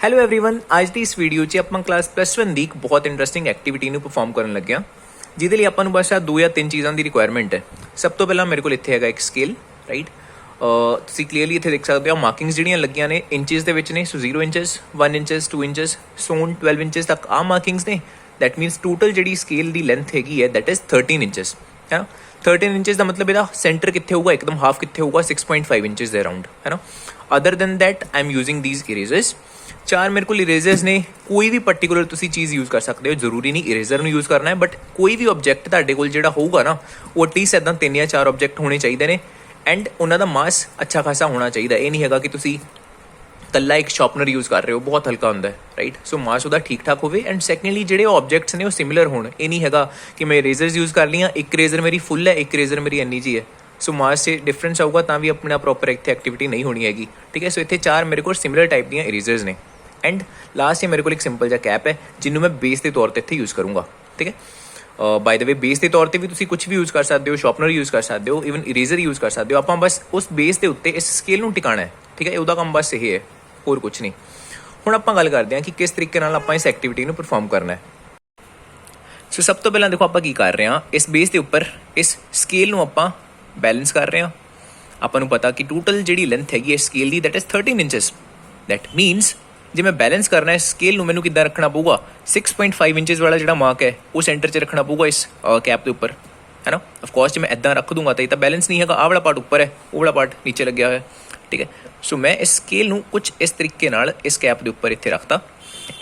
Hello everyone, ਅੱਜ ਦੀ ਇਸ video 'ਚ ਆਪਾਂ ਕਲਾਸ +1 ਦੀ ਇੱਕ ਬਹੁਤ ਇੰਟਰਸਟਿੰਗ ਐਕਟੀਵਿਟੀ ਨੂੰ ਪਰਫਾਰਮ ਕਰਨ ਲੱਗੇ ਹਾਂ, ਜਿਹਦੇ ਲਈ ਆਪਾਂ ਨੂੰ ਬਸ ਦੋ ਜਾਂ ਤਿੰਨ ਚੀਜ਼ਾਂ ਦੀ ਰਿਕੁਆਇਰਮੈਂਟ ਹੈ। ਸਭ ਤੋਂ ਪਹਿਲਾਂ ਮੇਰੇ ਕੋਲ ਇੱਥੇ ਹੈਗਾ ਇੱਕ ਸਕੇਲ, ਰਾਈਟ। ਤੁਸੀਂ ਕਲੀਅਰਲੀ ਇੱਥੇ ਦੇਖ ਸਕਦੇ ਹੋ ਮਾਰਕਿੰਗਸ ਜਿਹੜੀਆਂ ਲੱਗੀਆਂ ਨੇ ਇੰਚਸ ਦੇ ਵਿੱਚ ਨੇ। ਸੋ 0 ਇੰਚਸ, 1 ਇੰਚਸ, 2 ਇੰਚਸ, ਸੋਨ 12 ਇੰਚਸ ਤੱਕ ਆ ਮਾਰਕਿੰਗਸ ਨੇ। ਦੈਟ ਮੀਨਸ ਟੋਟਲ ਜਿਹੜੀ ਸਕੇਲ ਦੀ ਲੈਂਥ ਹੈਗੀ ਹੈ ਦੈਟ ਇਜ਼ 13 ਇੰਚਸ ਹੈ। 13 ਇੰਚਸ ਦਾ ਮਤਲਬ ਇਹਦਾ ਸੈਂਟਰ ਕਿੱਥੇ ਹੋਊਗਾ, ਇੱਕਦਮ ਹਾਫ ਕਿੱਥੇ ਹੋਊਗਾ, 6.5 ਇੰਚਸ ਦੇ ਅਰਾਊਂਡ ਹੈ ਨਾ। Other than that I am using these erasers. ਚਾਰ ਮੇਰੇ ਕੋਲ ਇਰੇਜ਼ਰਸ ਨੇ। ਕੋਈ ਵੀ ਪਰਟੀਕੂਲਰ ਤੁਸੀਂ ਚੀਜ਼ ਯੂਜ਼ ਕਰ ਸਕਦੇ ਹੋ, ਜ਼ਰੂਰੀ ਨਹੀਂ ਇਰੇਜ਼ਰ ਨੂੰ ਯੂਜ਼ ਕਰਨਾ ਹੈ, ਬਟ ਕੋਈ ਵੀ ਆਬਜੈਕਟ ਤੁਹਾਡੇ ਕੋਲ ਜਿਹੜਾ ਹੋਊਗਾ ਨਾ ਉਹ ਐਟਲੀਸਟ ਇੱਦਾਂ 3 ਜਾਂ 4 ਆਬਜੈਕਟ ਹੋਣੇ ਚਾਹੀਦੇ ਨੇ ਐਂਡ ਉਹਨਾਂ ਦਾ ਮਾਸ ਅੱਛਾ ਖਾਸਾ ਹੋਣਾ ਚਾਹੀਦਾ। ਇਹ ਨਹੀਂ ਹੈਗਾ ਕਿ ਤੁਸੀਂ ਕੱਲਾ ਇੱਕ ਸ਼ਾਰਪਨਰ ਯੂਜ਼ ਕਰ ਰਹੇ ਹੋ, ਬਹੁਤ ਹਲਕਾ ਹੁੰਦਾ ਹੈ, ਰਾਈਟ। ਸੋ ਮਾਸ ਉਹਦਾ ਠੀਕ ਠਾਕ ਹੋਵੇ ਐਂਡ ਸੈਕੰਡਲੀ ਜਿਹੜੇ ਉਹ ਆਬਜੈਕਟਸ ਨੇ ਉਹ ਸਿਮਿਲਰ ਹੋਣ। ਇਹ ਨਹੀਂ ਹੈਗਾ ਕਿ ਮੈਂ ਇਰੇਜ਼ਰਸ ਯੂਜ਼ ਕਰ ਲਈਆਂ, ਇੱਕ ਇਰੇਜ਼ਰ ਮੇਰੀ ਫੁੱਲ ਹੈ, ਇੱਕ ਇਰੇਜ਼ਰ ਮੇਰੀ ਇੰਨੀ ਜੀ ਹੈ। ਸੋ ਮਾਸ 'ਚ ਡਿਫਰੈਂਸ ਆਊਗਾ ਤਾਂ ਵੀ ਆਪਣਾ ਪ੍ਰੋਪਰ ਇੱਥੇ ਐਕਟੀਵਿਟੀ ਨਹੀਂ ਹੋਣੀ ਹੈਗੀ, ਠੀਕ ਹੈ। ਸੋ ਇੱਥੇ ਚਾਰ ਮੇਰੇ ਕੋਲ ਸਿਮਿਲਰ ਟਾਈਪ ਦੀਆਂ ਇਰੇਜ਼ਰਸ ਨੇ ਐਂਡ ਲਾਸਟ 'ਚ ਮੇਰੇ ਕੋਲ ਇੱਕ ਸਿੰਪਲ ਜਿਹਾ ਕੈਪ ਹੈ ਜਿਹਨੂੰ ਮੈਂ ਬੇਸ ਦੇ ਤੌਰ 'ਤੇ ਇੱਥੇ ਯੂਜ਼ ਕਰੂੰਗਾ, ਠੀਕ ਹੈ। ਬਾਈ ਦ ਵੇ ਬੇਸ ਦੇ ਤੌਰ 'ਤੇ ਵੀ ਤੁਸੀਂ ਕੁਝ ਵੀ ਯੂਜ਼ ਕਰ ਸਕਦੇ ਹੋ, ਸ਼ਾਰਪਨਰ ਯੂਜ਼ ਕਰ ਸਕਦੇ ਹੋ, ਈਵਨ ਇਰੇਜ਼ਰ ਯੂਜ਼ ਕਰ ਸਕਦੇ ਹੋ। ਆਪਾਂ ਬਸ ਉਸ ਬੇਸ ਦੇ ਉੱਤੇ ਇਸ ਸਕੇਲ ਨੂੰ ਟਿਕਾਣਾ ਹੈ, ਠੀਕ ਹੈ। ਉਹਦਾ ਕੰਮ ਬਸ ਇਹ ਹੈ, ਹੋਰ ਕੁਝ ਨਹੀਂ। ਹੁਣ ਆਪਾਂ ਗੱਲ ਕਰਦੇ ਹਾਂ ਕਿ ਕਿਸ ਤਰੀਕੇ ਨਾਲ ਆਪਾਂ ਇਸ ਐਕਟੀਵਿਟੀ ਨੂੰ ਪਰਫਾਰਮ ਕਰਨਾ ਹੈ। ਸੋ ਸਭ ਤੋਂ ਪਹਿਲਾਂ ਦੇਖੋ ਆਪਾਂ ਕੀ ਕਰ ਰਹੇ ਹਾਂ, ਇਸ ਬੇਸ ਦੇ ਉੱਪਰ ਇਸ ਸਕੇਲ ਨੂੰ ਆਪਾਂ ਬੈਲੈਂਸ ਕਰ ਰਹੇ ਹਾਂ। ਆਪਾਂ ਨੂੰ ਪਤਾ ਕਿ ਟੋਟਲ ਜਿਹੜੀ ਲੈਂਥ ਹੈਗੀ ਇਸ scale the that is 13 inches. That means ਜੇ ਮੈਂ ਬੈਲੈਂਸ ਕਰਨਾ ਹੈ ਸਕੇਲ ਨੂੰ, ਮੈਨੂੰ ਕਿੱਦਾਂ ਰੱਖਣਾ ਪਊਗਾ, 6.5 ਇੰਚਸ ਵਾਲਾ ਜਿਹੜਾ ਮਾਰਕ ਹੈ ਉਹ ਸੈਂਟਰ 'ਚ ਰੱਖਣਾ ਪਊਗਾ ਇਸ ਕੈਪ ਦੇ ਉੱਪਰ, ਹੈ ਨਾ। ਅਫਕੋਰਸ ਜੇ ਮੈਂ ਇੱਦਾਂ ਰੱਖ ਦੂੰਗਾ ਤਾਂ ਇਹ ਤਾਂ ਬੈਲੈਂਸ ਨਹੀਂ ਹੈਗਾ। ਆਹ ਵਾਲਾ ਪਾਰਟ ਉੱਪਰ ਹੈ, ਉਹ ਵਾਲਾ ਪਾਰਟ ਨੀਚੇ ਲੱਗਿਆ ਹੋਇਆ, ਠੀਕ ਹੈ। ਸੋ ਮੈਂ ਇਸ ਸਕੇਲ ਨੂੰ ਕੁਝ ਇਸ ਤਰੀਕੇ ਨਾਲ ਇਸ ਕੈਪ ਦੇ ਉੱਪਰ ਇੱਥੇ ਰੱਖਤਾ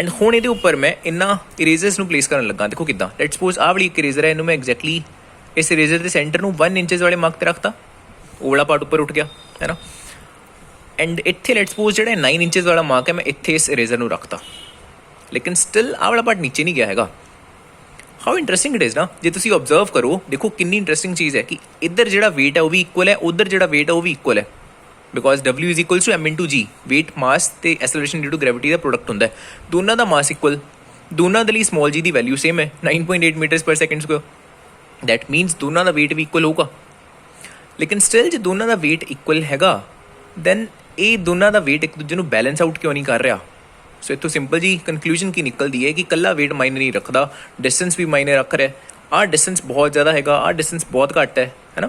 ਐਂਡ ਹੁਣ ਇਹਦੇ ਉੱਪਰ ਮੈਂ ਇਹਨਾਂ ਇਰੇਜ਼ਰਸ ਨੂੰ ਪਲੇਸ ਕਰਨ ਲੱਗਾ। ਦੇਖੋ ਕਿੱਦਾਂ, ਲੈਟ ਸਪੋਜ਼ ਆਹ ਵਾਲੀ ਇੱਕ ਇਰੇਜ਼ਰ ਹੈ, ਇਹਨੂੰ ਮੈਂ ਐਗਜ਼ੈਕਟਲੀ ਇਸ ਇਰੇਜ਼ਰ ਦੇ ਸੈਂਟਰ ਨੂੰ 1 ਇੰਚਸ ਵਾਲੇ ਮਾਰਕ 'ਤੇ ਰੱਖਤਾ, ਉਹ ਵਾਲਾ ਪਾਰਟ ਉੱਪਰ ਉੱਠ ਗਿਆ, ਹੈ ਨਾ। ਐਂਡ ਇੱਥੇ ਲੈਟ ਸਪੋਜ਼ ਜਿਹੜਾ 9 ਇੰਚਸ ਵਾਲਾ ਮਾਰਕ ਹੈ ਮੈਂ ਇੱਥੇ ਇਸ ਇਰੇਜ਼ਰ ਨੂੰ ਰੱਖਤਾ, ਲੇਕਿਨ ਸਟਿਲ ਆਹ ਵਾਲਾ ਪਾਰਟ ਨੀਚੇ ਨਹੀਂ ਗਿਆ ਹੈਗਾ। ਹਾਊ ਇੰਟਰਸਟਿੰਗ ਇਟ ਇਜ਼ ਨਾ। ਜੇ ਤੁਸੀਂ ਓਬਜ਼ਰਵ ਕਰੋ, ਦੇਖੋ ਕਿੰਨੀ ਇੰਟਰਸਟਿੰਗ ਚੀਜ਼ ਹੈ ਕਿ ਇੱਧਰ ਜਿਹੜਾ ਵੇਟ ਹੈ ਉਹ ਵੀ ਇਕੁਅਲ ਹੈ, ਉੱਧਰ ਜਿਹੜਾ ਵੇਟ ਹੈ ਉਹ ਵੀ ਇਕੁਅਲ ਹੈ, because W is equal to M into G। Weight mass ਤੇ ਐਸਲਰੇਸ਼ਨ ਡਿਊ ਟੂ ਗ੍ਰੈਵਿਟੀ ਦਾ ਪ੍ਰੋਡਕਟ ਹੁੰਦਾ ਹੈ। ਦੋਨਾਂ ਦਾ ਮਾਸ ਇਕੁਅਲ, ਦੋਨਾਂ ਦੇ ਲਈ ਸਮਾਲ ਜੀ ਦੀ ਵੈਲਿਊ ਸੇਮ ਹੈ 9.8 ਮੀਟਰਸ ਪਰ ਸੈਕਿੰਡ ਸਕੁਅਰ। ਦੈਟ ਮੀਨਸ ਦੋਨਾਂ ਦਾ ਵੇਟ ਵੀ ਇਕੁਅਲ ਹੋਊਗਾ। ਲੇਕਿਨ ਸਟਿਲ ਜੇ ਦੋਨਾਂ ਦਾ ਵੇਟ ਇਕੁਅਲ ਹੈਗਾ ਦੈਨ ਇਹ ਦੋਨਾਂ ਦਾ ਵੇਟ ਇੱਕ ਦੂਜੇ ਨੂੰ ਬੈਲੈਂਸ ਆਊਟ ਕਿਉਂ ਨਹੀਂ ਕਰ ਰਿਹਾ। ਸੋ ਇੱਥੋਂ ਸਿੰਪਲ ਜੀ ਕਨਕਲੂਜਨ ਕੀ ਨਿਕਲਦੀ ਹੈ ਕਿ ਇਕੱਲਾ ਵੇਟ ਮਾਇਨੇ ਨਹੀਂ ਰੱਖਦਾ, ਡਿਸਟੈਂਸ ਵੀ ਮਾਇਨੇ ਰੱਖ ਰਿਹਾ। ਆਹ ਡਿਸਟੈਂਸ ਬਹੁਤ ਜ਼ਿਆਦਾ ਹੈਗਾ, ਆਹ ਡਿਸਟੈਂਸ ਬਹੁਤ ਘੱਟ ਹੈ ਨਾ।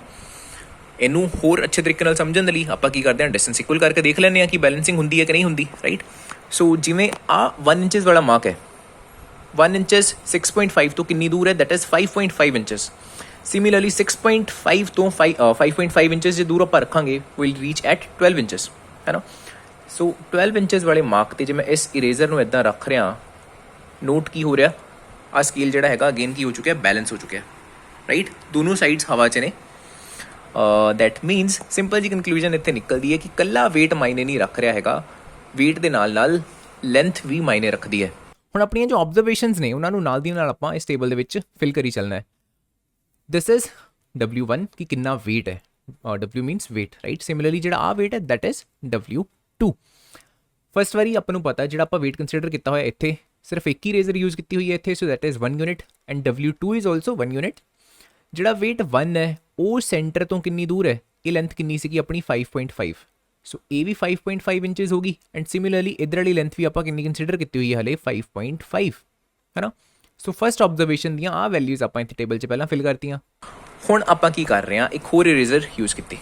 ਇਹਨੂੰ ਹੋਰ ਅੱਛੇ ਤਰੀਕੇ ਨਾਲ ਸਮਝਣ ਦੇ ਲਈ ਆਪਾਂ ਕੀ ਕਰਦੇ ਹਾਂ, ਡਿਸਟੈਂਸ ਇਕੁਅਲ ਕਰਕੇ ਦੇਖ ਲੈਂਦੇ ਹਾਂ ਕਿ ਬੈਲੈਂਸਿੰਗ ਹੁੰਦੀ ਹੈ ਕਿ ਨਹੀਂ ਹੁੰਦੀ, ਰਾਈਟ। ਸੋ ਜਿਵੇਂ ਆਹ 1 ਇੰਚਸ ਵਾਲਾ ਮਾਰਕ ਹੈ, 1 ਇੰਚਸ 6.5 ਤੋਂ ਕਿੰਨੀ ਦੂਰ ਹੈ, ਦੈਟ ਇਜ਼ 5.5 ਇੰਚਸ। ਸਿਮਿਲਰਲੀ 6.5 ਤੋਂ 5.5 ਇੰਚਸ ਜੇ ਦੂਰ ਆਪਾਂ ਰੱਖਾਂਗੇ ਵਿਲ ਰੀਚ ਐਟ 12 ਇੰਚਸ, ਹੈ ਨਾ। ਸੋ 12 ਇੰਚਸ ਵਾਲੇ ਮਾਰਕ 'ਤੇ ਜੇ ਮੈਂ ਇਸ ਇਰੇਜ਼ਰ ਨੂੰ ਇੱਦਾਂ ਰੱਖ ਰਿਹਾ, ਨੋਟ ਕੀ ਹੋ ਰਿਹਾ, ਆਹ ਸਕੇਲ ਜਿਹੜਾ ਹੈਗਾ ਅਗੇਨ ਕੀ ਹੋ ਚੁੱਕਿਆ, ਬੈਲੈਂਸ ਹੋ ਚੁੱਕਿਆ, ਰਾਈਟ। ਦੋਨੋਂ ਸਾਈਡਸ ਹਵਾ 'ਚ ਨੇ। ਦੈਟ ਮੀਨਸ ਸਿੰਪਲ ਜੀ ਕਨਕਲੂਜਨ ਇੱਥੇ ਨਿਕਲਦੀ ਹੈ ਕਿ ਇਕੱਲਾ ਵੇਟ ਮਾਇਨੇ ਨਹੀਂ ਰੱਖ ਰਿਹਾ ਹੈਗਾ, ਵੇਟ ਦੇ ਨਾਲ ਨਾਲ ਲੈਂਥ ਵੀ ਮਾਇਨੇ ਰੱਖਦੀ ਹੈ। ਹੁਣ ਆਪਣੀਆਂ ਜੋ ਆਬਜ਼ਰਵੇਸ਼ਨਸ ਨੇ ਉਹਨਾਂ ਨੂੰ ਨਾਲ ਦੀ ਨਾਲ ਆਪਾਂ ਇਸ ਟੇਬਲ ਦੇ ਵਿੱਚ ਫਿਲ ਕਰੀ ਚੱਲਣਾ ਹੈ। ਦਿਸ ਇਜ਼ W1 ਕਿ ਕਿੰਨਾ ਵੇਟ ਹੈ, W means weight, right. Similarly ਜਿਹੜਾ ਆ ਵੇਟ ਹੈ ਦੈਟ ਇਜ਼ W2। ਫਸਟ ਵਾਰੀ ਆਪਾਂ ਨੂੰ ਪਤਾ ਜਿਹੜਾ ਆਪਾਂ ਵੇਟ ਕੰਸੀਡਰ ਕੀਤਾ ਹੋਇਆ ਇੱਥੇ ਸਿਰਫ ਇੱਕ ਹੀ ਇਰੇਜ਼ਰ ਯੂਜ਼ ਕੀਤੀ ਹੋਈ ਹੈ ਇੱਥੇ, so that is 1 unit and W2 is also 1 unit. ਜਿਹੜਾ ਵੇਟ 1 ਹੈ ਉਹ ਸੈਂਟਰ ਤੋਂ ਕਿੰਨੀ ਦੂਰ ਹੈ, ਇਹ ਲੈਂਥ ਕਿੰਨੀ ਸੀਗੀ ਆਪਣੀ 5.5, ਸੋ ਇਹ ਵੀ 5.5 ਇੰਚਸ ਹੋਗੀ ਐਂਡ ਸਿਮਿਲਰਲੀ ਇੱਧਰ ਵਾਲੀ ਲੈਂਥ ਵੀ ਆਪਾਂ ਕਿੰਨੀ ਕੰਸੀਡਰ ਕੀਤੀ ਹੋਈ ਹੈ ਹਲੇ 5.5, ਹੈ ਨਾ। ਸੋ ਫਸਟ ਆਬਜ਼ਰਵੇਸ਼ਨ ਦੀਆਂ ਆਹ ਵੈਲਿਊਜ਼ ਆਪਾਂ ਇੱਥੇ ਟੇਬਲ 'ਚ ਪਹਿਲਾਂ ਫਿਲ ਕਰਤੀਆਂ। ਹੁਣ ਆਪਾਂ ਕੀ ਕਰ ਰਹੇ ਹਾਂ, ਇੱਕ ਹੋਰ ਇਰੇਜ਼ਰ ਯੂਜ਼ ਕੀਤੀ।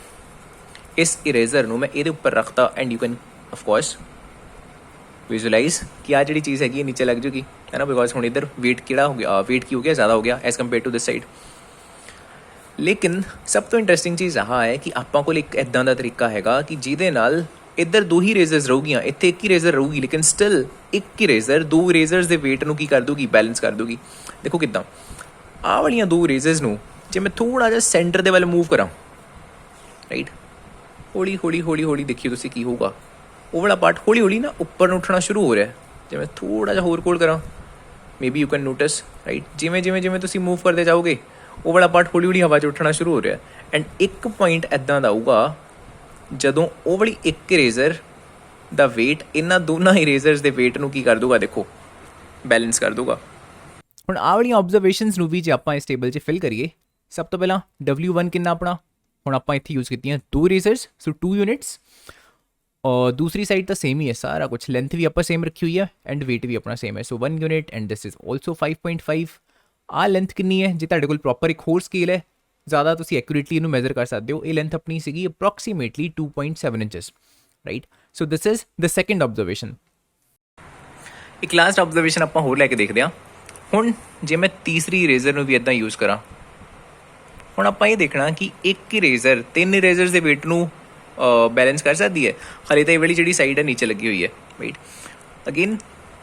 ਇਸ ਇਰੇਜ਼ਰ ਨੂੰ ਮੈਂ ਇਹਦੇ ਉੱਪਰ ਰੱਖਤਾ and you can of course visualise ਕਿ ਆਹ ਜਿਹੜੀ ਚੀਜ਼ ਹੈਗੀ ਨੀਚੇ ਲੱਗ ਜੂਗੀ, ਹੈ ਨਾ। ਬਿਕੋਜ਼ ਹੁਣ ਇੱਧਰ ਵੇਟ ਕਿਹੜਾ ਹੋ ਗਿਆ, ਵੇਟ ਕੀ ਹੋ ਗਿਆ, ਜ਼ਿਆਦਾ ਹੋ ਗਿਆ as compare to this side. ਲੇਕਿਨ ਸਭ ਤੋਂ ਇੰਟਰਸਟਿੰਗ ਚੀਜ਼ ਆਹ ਹੈ ਕਿ ਆਪਾਂ ਕੋਲ ਇੱਕ ਇੱਦਾਂ ਦਾ ਤਰੀਕਾ ਹੈਗਾ ਕਿ ਜਿਹਦੇ ਨਾਲ ਇੱਧਰ ਦੋ ਹੀ ਇਰੇਜ਼ਰਸ ਰਹੂਗੀਆਂ, ਇੱਥੇ ਇੱਕ ਹੀ ਇਰੇਜ਼ਰ ਰਹੂਗੀ, ਲੇਕਿਨ ਸਟਿਲ ਇੱਕ ਇਰੇਜ਼ਰ ਦੋ ਇਰੇਜ਼ਰਸ ਦੇ ਵੇਟ ਨੂੰ ਕੀ ਕਰ ਦੂਗੀ, ਬੈਲੈਂਸ ਕਰ ਦੂਗੀ। ਦੇਖੋ ਕਿੱਦਾਂ, ਆਹ ਵਾਲੀਆਂ ਦੋ ਇਰੇਜ਼ਰਸ ਨੂੰ ਜੇ ਮੈਂ ਥੋੜ੍ਹਾ ਜਿਹਾ ਸੈਂਟਰ ਦੇ ਵੱਲ ਮੂਵ ਕਰਾਂ, ਰਾਈਟ, ਹੌਲੀ ਹੌਲੀ ਹੌਲੀ ਹੌਲੀ ਦੇਖਿਓ ਤੁਸੀਂ ਕੀ ਹੋਊਗਾ, ਉਹ ਵਾਲਾ ਪਾਰਟ ਹੌਲੀ ਹੌਲੀ ਨਾ ਉੱਪਰ ਨੂੰ ਉੱਠਣਾ ਸ਼ੁਰੂ ਹੋ ਰਿਹਾ। ਜੇ ਮੈਂ ਥੋੜ੍ਹਾ ਜਿਹਾ ਹੋਰ ਕੋਲ ਕਰਾਂ, maybe you can notice, right, ਜਿਵੇਂ ਜਿਵੇਂ ਜਿਵੇਂ ਤੁਸੀਂ ਮੂਵ ਕਰਦੇ ਜਾਓਗੇ ਉਹ ਵਾਲਾ ਪਾਰਟ ਹੌਲੀ ਹੌਲੀ ਹਵਾ 'ਚ ਉੱਠਣਾ ਸ਼ੁਰੂ ਹੋ ਰਿਹਾ। ਐਂਡ ਇੱਕ ਪੁਆਇੰਟ ਇੱਦਾਂ ਦਾ ਆਊਗਾ ਜਦੋਂ ਉਹ ਵਾਲੀ ਇੱਕ ਇਰੇਜ਼ਰ ਦਾ ਵੇਟ ਇਹਨਾਂ ਦੋਨਾਂ ਇਰੇਜ਼ਰਸ ਦੇ ਵੇਟ ਨੂੰ ਕੀ ਕਰ ਦੂਗਾ, ਦੇਖੋ ਬੈਲੈਂਸ ਕਰ ਦੂਗਾ। ਹੁਣ ਆਹ ਵਾਲੀਆਂ ਆਬਜ਼ਰਵੇਸ਼ਨਸ ਨੂੰ ਵੀ ਜੇ ਆਪਾਂ ਇਸ ਟੇਬਲ 'ਚ ਫਿਲ ਕਰੀਏ, ਸਭ ਤੋਂ ਪਹਿਲਾਂ W1 ਕਿੰਨਾ ਆਪਣਾ, ਹੁਣ ਆਪਾਂ ਇੱਥੇ ਯੂਜ਼ ਕੀਤੀਆਂ 2 ਇਰੇਜ਼ਰਸ, ਸੋ 2 ਯੂਨਿਟਸ। और दूसरी साइड तो सेम ही है सारा कुछ, लेंथ भी ਆਪਾਂ सेम रखी हुई है एंड वेट भी अपना सेम है। सो 1 unit and this is also 5.5। ਆ ਲੈਂਥ ਕਿੰਨੀ ਹੈ? ਜੇ ਤੁਹਾਡੇ ਕੋਲ ਪ੍ਰੋਪਰ ਇੱਕ ਹੋਰ ਸਕੇਲ ਹੈ, ਜ਼ਿਆਦਾ ਤੁਸੀਂ ਐਕੂਰੇਟਲੀ ਇਹਨੂੰ ਮੈਜ਼ਰ ਕਰ ਸਕਦੇ ਹੋ। ਇਹ ਲੈਂਥ ਆਪਣੀ ਸੀਗੀ approximately 2.7 inches, right. So this is the second observation. ਇੱਕ ਲਾਸਟ ਆਬਜ਼ਰਵੇਸ਼ਨ ਆਪਾਂ ਹੋਰ ਲੈ ਕੇ ਦੇਖਦੇ ਹਾਂ। ਹੁਣ ਜੇ ਮੈਂ ਤੀਸਰੀ ਇਰੇਜ਼ਰ ਨੂੰ ਵੀ ਇਦਾਂ ਯੂਜ਼ ਕਰਾਂ, ਹੁਣ ਆਪਾਂ ਇਹ ਦੇਖਣਾ ਕਿ ਇੱਕ ਇਰੇਜ਼ਰ 3 ਇਰੇਜ਼ਰਸ ਦੇ weight ਨੂੰ बैलेंस कर सकती है। हाले तो ये वाली जी साइड है नीचे लगी हुई है, राइट। अगेन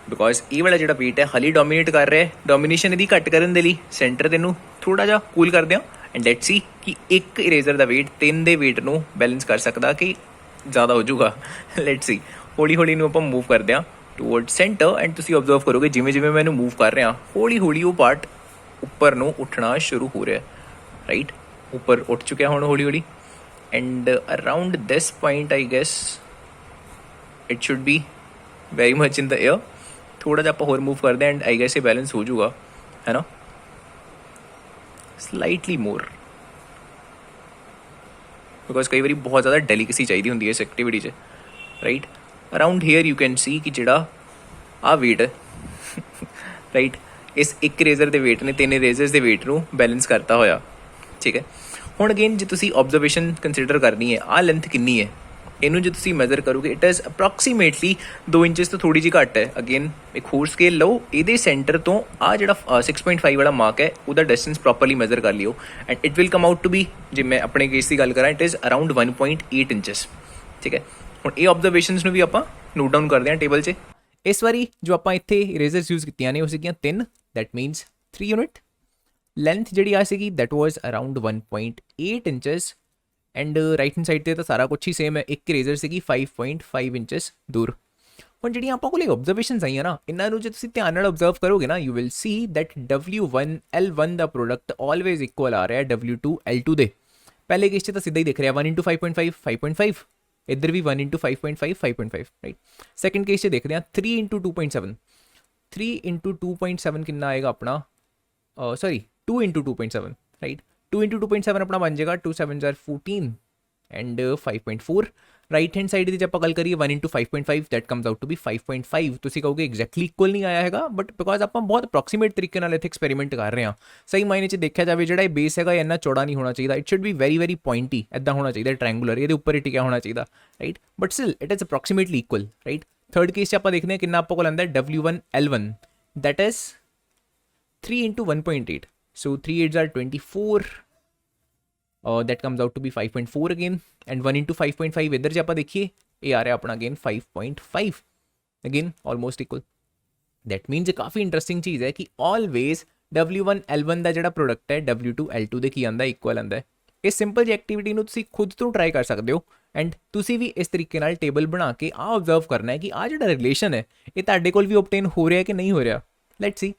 बिकॉज ये वाला जो वेट है हाली डोमीनेट कर रहा है, डोमीनेशन यदि घट करने के लिए सेंटर तेनों थोड़ा जा कूल कर दें एंड लेट्स सी कि एक इरेजर का वेट 3 के वेट को बैलेंस कर सकता कि ज़्यादा हो जाऊगा। लेट्स सी हौली हौली आप मूव करते हैं टूवर्ड सेंटर एंड तुम ऑबजर्व करोगे जिमें जिमें मैं मूव कर रहा हौली हौली वो पार्ट उपर को उठना शुरू हो रहा है, राइट। उपर उठ चुका हूँ हौली हौली and around this point I guess it should be very much in the air। थोड़ा जा आप और मूव कर दें एंड आई गेस ये बैलेंस हो जाऊगा, है ना, स्लाइटली मोर, बिकॉज कई बार बहुत ज़्यादा डेलीकेसी चाहिए होंगी इस एक्टिविटी से, right. Around hair you can see कि जोड़ा आ वेट है राइट, इस एक इरेजर के वेट ने 3 इरेजर्स के वेट को बैलेंस करता होया, ठीक है। ਹੁਣ ਅਗੇਨ ਜੇ ਤੁਸੀਂ ਆਬਜ਼ਰਵੇਸ਼ਨ ਕੰਸੀਡਰ ਕਰਨੀ ਹੈ, ਆ ਲੈਂਥ ਕਿੰਨੀ ਹੈ, ਇਹਨੂੰ ਜੇ ਤੁਸੀਂ ਮੈਜ਼ਰ ਕਰੋਗੇ ਇਟ ਇਜ਼ ਅਪਰੋਕਸੀਮੇਟਲੀ 2 ਇੰਚਸ ਤੋਂ ਥੋੜੀ ਜਿਹੀ ਘੱਟ ਹੈ। ਅਗੇਨ ਇੱਕ ਹੋਰ ਸਕੇਲ ਲਓ, ਇਹਦੇ ਸੈਂਟਰ ਤੋਂ ਆ ਜਿਹੜਾ 6.5 ਵਾਲਾ ਮਾਰਕ ਹੈ ਉਹਦਾ ਡਿਸਟੈਂਸ ਪ੍ਰੋਪਰਲੀ ਮੈਜ਼ਰ ਕਰ ਲਿਓ and it will come out to be, ਜੇ ਮੈਂ ਆਪਣੇ ਕੇਸ ਦੀ ਗੱਲ ਕਰਾਂ, ਇਟ ਇਜ਼ ਅਰਾਊਂਡ 1.8 ਇੰਚਸ, ਠੀਕ ਹੈ। ਹੁਣ ਇਹ ਆਬਜ਼ਰਵੇਸ਼ਨਸ ਨੂੰ ਵੀ ਆਪਾਂ ਨੋਟ ਡਾਊਨ ਕਰਦੇ ਹਾਂ ਟੇਬਲ 'ਚ। ਇਸ ਵਾਰੀ ਜੋ ਆਪਾਂ ਇੱਥੇ ਇਰੇਜ਼ਰਸ ਯੂਜ਼ ਕੀਤੀਆਂ ਨੇ ਉਹ ਸੀਗੀਆਂ 3, ਦੈਟ ਮੀਨਸ 3 ਯੂਨਿਟ। ਲੈਂਥ ਜਿਹੜੀ ਆ ਸੀਗੀ that was around 1.8 inches and right hand side 'ਤੇ ਤਾਂ ਸਾਰਾ ਕੁਛ ਹੀ ਸੇਮ ਹੈ। ਇੱਕ ਇਰੇਜ਼ਰ ਸੀਗੀ 5.5 ਇੰਚਸ ਦੂਰ। ਹੁਣ ਜਿਹੜੀਆਂ ਆਪਾਂ ਕੋਲ ਆਬਜ਼ਰਵੇਸ਼ਨਸ ਆਈਆਂ ਨਾ, ਇਹਨਾਂ ਨੂੰ ਜੇ ਤੁਸੀਂ ਧਿਆਨ ਨਾਲ ਆਬਜ਼ਰਵ ਕਰੋਗੇ ਨਾ, you will see that W1 L1 the product always equal ਆ ਰਿਹਾ W2 L2 ਦੇ। ਪਹਿਲੇ ਕੇਸ 'ਚ ਤਾਂ ਸਿੱਧਾ ਹੀ ਦਿਖ ਰਿਹਾ 1 × 5.5 5.5, ਇੱਧਰ ਵੀ 1 × 5.5 5.5, ਰਾਈਟ। ਸੈਕਿੰਡ ਕੇਸ 'ਚ ਦੇਖਦੇ ਹਾਂ 3 × 2.7, 3 × 2.7 ਕਿੰਨਾ ਆਏਗਾ ਆਪਣਾ, ਸੌਰੀ 2 × 2.7, राइट। 2 × 2.7 अपना बन जाएगा 2 7 14 एंड 5.4। राइट हैंड साइड की जब आप गल करिए 1 × 5.5 that comes out to be 5.5। तुम कहोगे एग्जैक्टली इक्वल नहीं आया है, बट बिकॉज आप बहुत अप्रॉक्सीमेट तरीके नाल इत्थे एक्सपेरीमेंट कर रहे हैं। सही मायने च देखा जाए जो बेस है इन्ना चौड़ा नहीं होना चाहिए, it should be very very pointy, इदा होना चाहिए ट्रायंगुलर, ये ऊपर ही टिका होना चाहिए, right. But still it is approximately equal, right. Third case आप देखते हैं कि आप को आंदा W1 L1 that is 3 × 1.8, so 3 8s are 24, that comes out to be 5.4 again and 1 × 5.5 इधर जब आप देखिए ये आ रहा है अपना again 5.5, again almost equal. That means काफ़ी इंटरेस्टिंग चीज़ है कि ऑलवेज W1 L1 ਦਾ ਜਿਹੜਾ ਪ੍ਰੋਡਕਟ ਹੈ W2 L2 ਦੇ ਕੀ ਆਂਦਾ, ਇਕੁਅਲ ਆਂਦਾ ਹੈ। ਇਸ ਸਿੰਪਲ ਜਿਹੀ ਐਕਟੀਵਿਟੀ ਨੂੰ ਤੁਸੀਂ ਖੁਦ ਤੋਂ ਟਰਾਈ ਕਰ ਸਕਦੇ ਹੋ ਐਂਡ ਤੁਸੀਂ ਵੀ ਇਸ ਤਰੀਕੇ ਨਾਲ ਟੇਬਲ ਬਣਾ ਕੇ ਆ ਆਬਜ਼ਰਵ ਕਰਨਾ ਹੈ ਕਿ ਆ ਜਿਹੜਾ ਰਿਲੇਸ਼ਨ ਹੈ ਇਹ ਤੁਹਾਡੇ ਕੋਲ ਵੀ ਓਬਟੇਨ ਹੋ ਰਿਹਾ ਕਿ ਨਹੀਂ ਹੋ ਰਿਹਾ। Let's see.